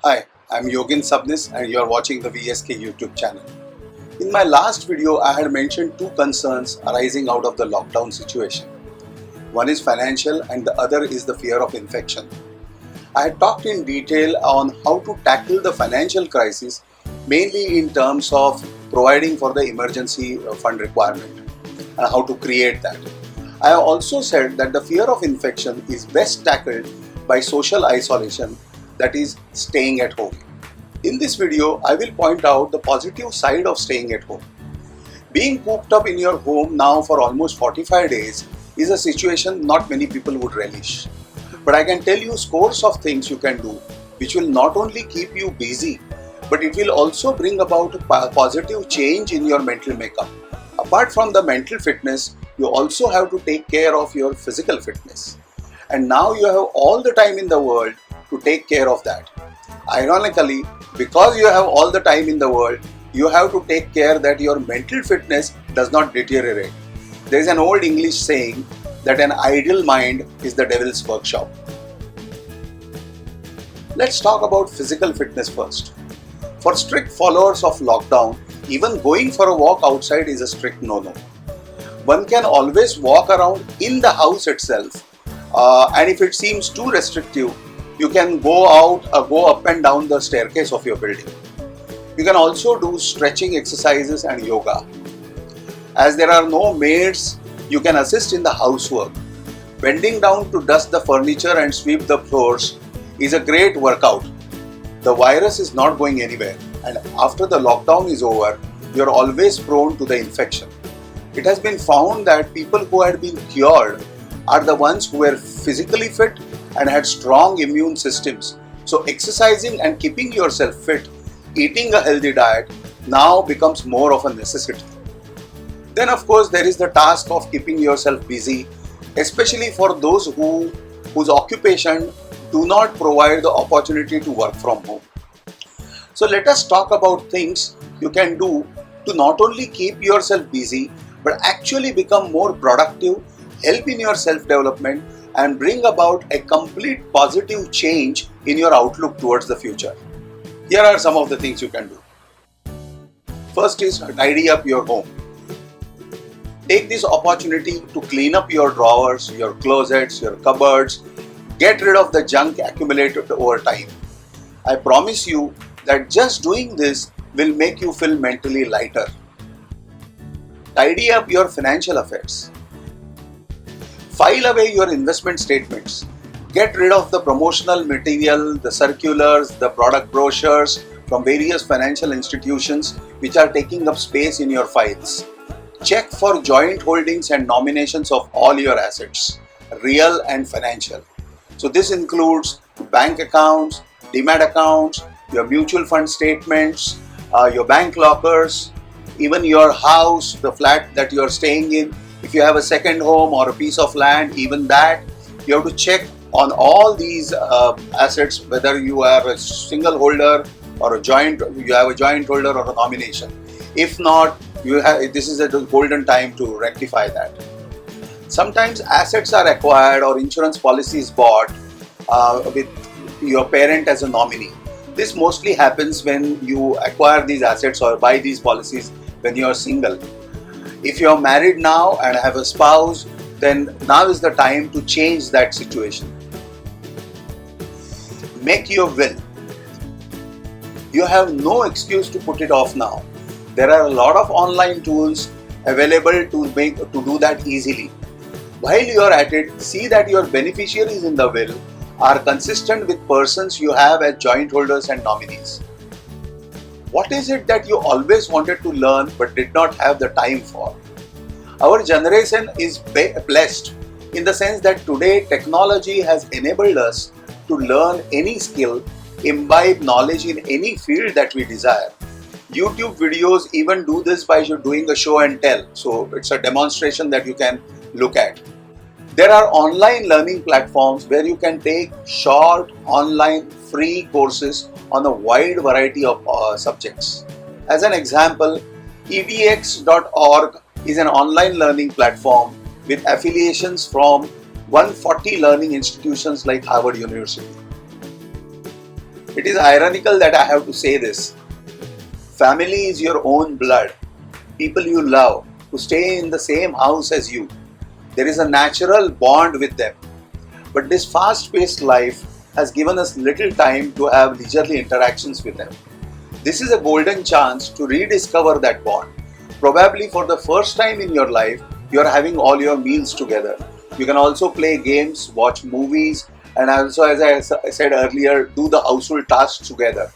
Hi, I'm Yogin Sabnis and you are watching the VSK YouTube channel. In my last video, I had mentioned two concerns arising out of the lockdown situation. One is financial and the other is the fear of infection. I had talked in detail on how to tackle the financial crisis, mainly in terms of providing for the emergency fund requirement and how to create that. I have also said that the fear of infection is best tackled by social isolation, that is, staying at home. In this video, I will point out the positive side of staying at home. Being cooped up in your home now for almost 45 days is a situation not many people would relish. But I can tell you scores of things you can do which will not only keep you busy, but it will also bring about a positive change in your mental makeup. Apart from the mental fitness, you also have to take care of your physical fitness. And now you have all the time in the world to take care of that. Ironically, because you have all the time in the world, you have to take care that your mental fitness does not deteriorate. There is an old English saying that an idle mind is the devil's workshop. Let's talk about physical fitness first. For strict followers of lockdown, even going for a walk outside is a strict no-no. One can always walk around in the house itself, and if it seems too restrictive, you can go up and down the staircase of your building. You can also do stretching exercises and yoga. As there are no maids, you can assist in the housework. Bending down to dust the furniture and sweep the floors is a great workout. The virus is not going anywhere, and after the lockdown is over, you are always prone to the infection. It has been found that people who had been cured are the ones who were physically fit and had strong immune systems. So exercising and keeping yourself fit, eating a healthy diet now becomes more of a necessity. Then of course there is the task of keeping yourself busy, especially for those whose occupation do not provide the opportunity to work from home. So let us talk about things you can do to not only keep yourself busy but actually become more productive, help in your self-development and bring about a complete positive change in your outlook towards the future. Here are some of the things you can do. First is tidy up your home. Take this opportunity to clean up your drawers, your closets, your cupboards. Get rid of the junk accumulated over time. I promise you that just doing this will make you feel mentally lighter. Tidy up your financial affairs. File away your investment statements. Get rid of the promotional material, the circulars, the product brochures from various financial institutions which are taking up space in your files. Check for joint holdings and nominations of all your assets, real and financial. So this includes bank accounts, demat accounts, your mutual fund statements, your bank lockers, even your house, the flat that you are staying in. If you have a second home or a piece of land, even that, you have to check on all these assets, whether you are a single holder or you have a joint holder or a nomination. If not, this is a golden time to rectify that. Sometimes assets are acquired or insurance policies bought with your parent as a nominee. This mostly happens when you acquire these assets or buy these policies when you are single. If you are married now and have a spouse, then now is the time to change that situation. Make your will. You have no excuse to put it off now. There are a lot of online tools available to do that easily. While you are at it, see that your beneficiaries in the will are consistent with persons you have as joint holders and nominees. What is it that you always wanted to learn but did not have the time for? Our generation is blessed in the sense that today technology has enabled us to learn any skill, imbibe knowledge in any field that we desire. YouTube videos even do this by doing a show and tell. So it's a demonstration that you can look at. There are online learning platforms where you can take short online free courses on a wide variety of subjects. As an example, edx.org is an online learning platform with affiliations from 140 learning institutions like Harvard University. It is ironical that I have to say this. Family is your own blood, people you love, who stay in the same house as you. There is a natural bond with them. But this fast-paced life has given us little time to have leisurely interactions with them. This is a golden chance to rediscover that bond. Probably for the first time in your life, you are having all your meals together. You can also play games, watch movies, and also, as I said earlier, do the household tasks together.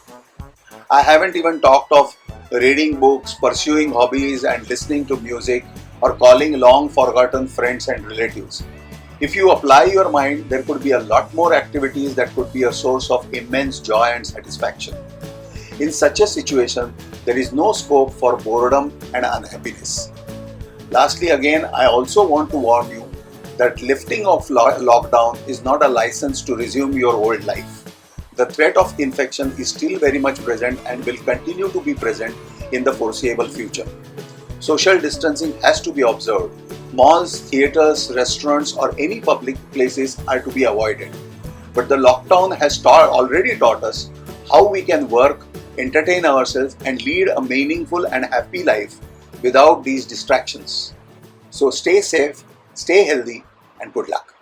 I haven't even talked of reading books, pursuing hobbies, and listening to music, or calling long forgotten friends and relatives. If you apply your mind, there could be a lot more activities that could be a source of immense joy and satisfaction. In such a situation, there is no scope for boredom and unhappiness. Lastly, again, I also want to warn you that lifting of lockdown is not a license to resume your old life. The threat of infection is still very much present and will continue to be present in the foreseeable future. Social distancing has to be observed. Malls, theaters, restaurants, or any public places are to be avoided. But the lockdown has already taught us how we can work, entertain ourselves, and lead a meaningful and happy life without these distractions. So stay safe, stay healthy, and good luck.